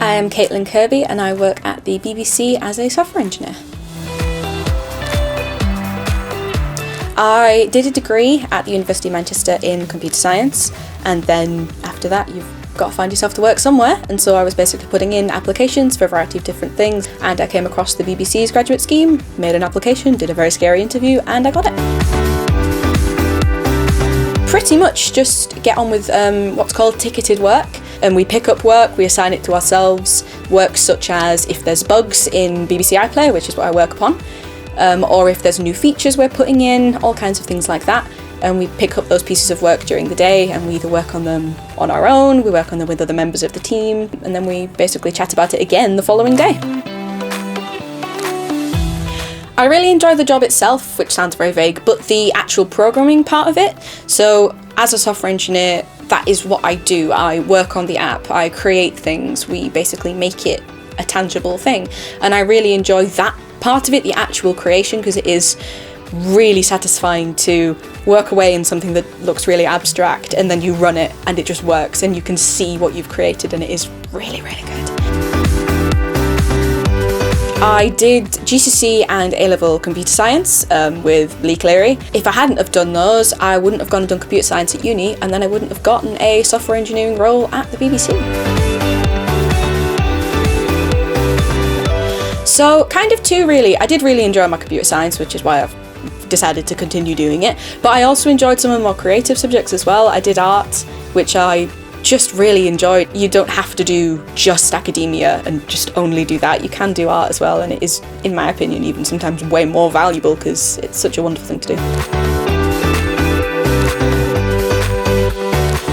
I am Caitlin Kirby and I work at the BBC as a software engineer. I did a degree at the University of Manchester in computer science, and then after that you've got to find yourself to work somewhere, and so I was basically putting in applications for a variety of different things, and I came across the BBC's graduate scheme, made an application, did a very scary interview, and I got it. Pretty much just get on with what's called ticketed work, and we pick up work, we assign it to ourselves, work such as if there's bugs in BBC iPlayer, which is what I work upon, or if there's new features we're putting in, all kinds of things like that. And we pick up those pieces of work during the day, and we either work on them on our own, we work on them with other members of the team, and then we basically chat about it again the following day. I really enjoy the job itself, which sounds very vague, but the actual programming part of it. So as a software engineer, that is what I do. I work on the app, I create things, we basically make it a tangible thing. And I really enjoy that part of it, the actual creation, because it is really satisfying to work away in something that looks really abstract, and then you run it and it just works and you can see what you've created, and it is really, really good. I did GCSE and A-level computer science with Lee Cleary. If I hadn't have done those, I wouldn't have gone and done computer science at uni, and then I wouldn't have gotten a software engineering role at the BBC. So kind of two, really. I did really enjoy my computer science, which is why I've decided to continue doing it, but I also enjoyed some of the more creative subjects as well. I did art, which I just really enjoyed. You don't have to do just academia and just only do that. You can do art as well, and it is, in my opinion, even sometimes way more valuable because it's such a wonderful thing to do.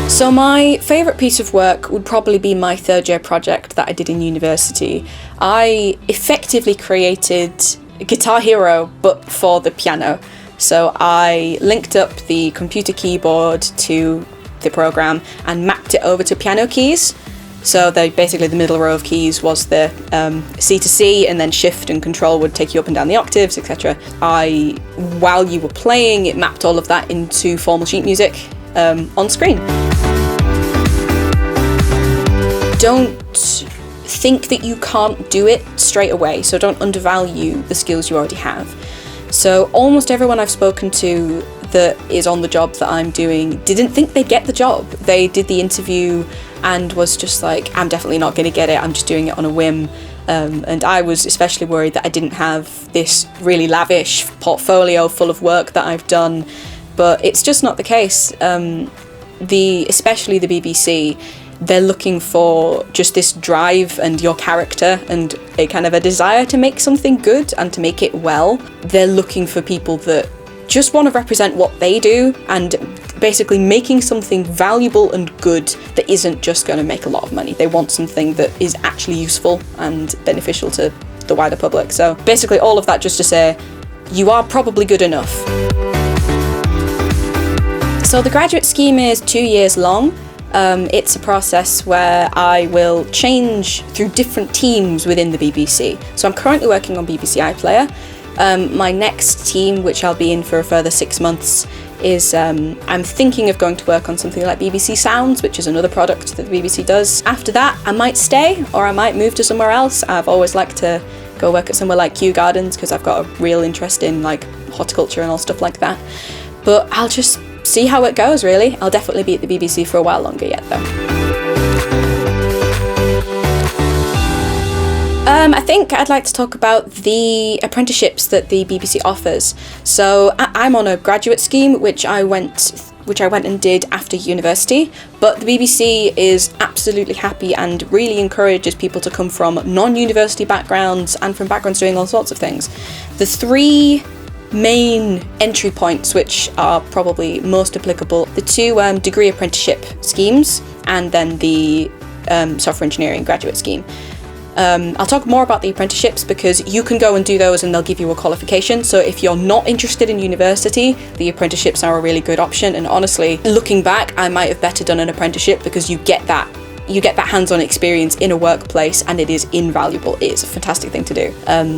So my favourite piece of work would probably be my third year project that I did in university. I effectively created Guitar Hero, but for the piano. So I linked up the computer keyboard to the program and mapped it over to piano keys. So basically the middle row of keys was the C to C, and then shift and control would take you up and down the octaves, etc. While you were playing, it mapped all of that into formal sheet music on screen. Don't think that you can't do it straight away, so don't undervalue the skills you already have. So almost everyone I've spoken to that is on the job that I'm doing didn't think they'd get the job. They did the interview and was just like, I'm definitely not going to get it, I'm just doing it on a whim. And I was especially worried that I didn't have this really lavish portfolio full of work that I've done, but it's just not the case. Especially the BBC, they're looking for just this drive and your character and a kind of a desire to make something good and to make it well. They're looking for people that just want to represent what they do and basically making something valuable and good that isn't just going to make a lot of money. They want something that is actually useful and beneficial to the wider public. So basically all of that just to say, you are probably good enough. So the graduate scheme is 2 years long. It's a process where I will change through different teams within the BBC. So I'm currently working on BBC iPlayer. My next team, which I'll be in for a further 6 months, is I'm thinking of going to work on something like BBC Sounds, which is another product that the BBC does. After that, I might stay or I might move to somewhere else. I've always liked to go work at somewhere like Kew Gardens because I've got a real interest in like horticulture and all stuff like that. But I'll just see how it goes, really. I'll definitely be at the BBC for a while longer yet, though. I think I'd like to talk about the apprenticeships that the BBC offers. So I'm on a graduate scheme, which I went and did after university, but the BBC is absolutely happy and really encourages people to come from non-university backgrounds and from backgrounds doing all sorts of things. The three main entry points which are probably most applicable, the two degree apprenticeship schemes and then the software engineering graduate scheme. I'll talk more about the apprenticeships because you can go and do those and they'll give you a qualification. So if you're not interested in university, the apprenticeships are a really good option. And honestly, looking back, I might have better done an apprenticeship because you get that hands-on experience in a workplace and it is invaluable. It is a fantastic thing to do.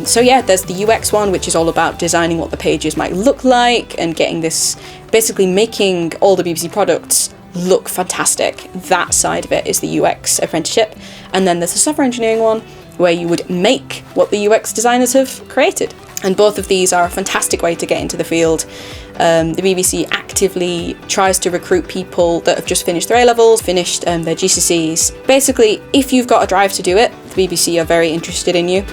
So yeah, there's the UX one, which is all about designing what the pages might look like and getting this, basically making all the BBC products look fantastic. That side of it is the UX apprenticeship. And then there's the software engineering one, where you would make what the UX designers have created. And both of these are a fantastic way to get into the field. The BBC actively tries to recruit people that have just finished their A-levels, finished their GCSEs. Basically, if you've got a drive to do it, the BBC are very interested in you.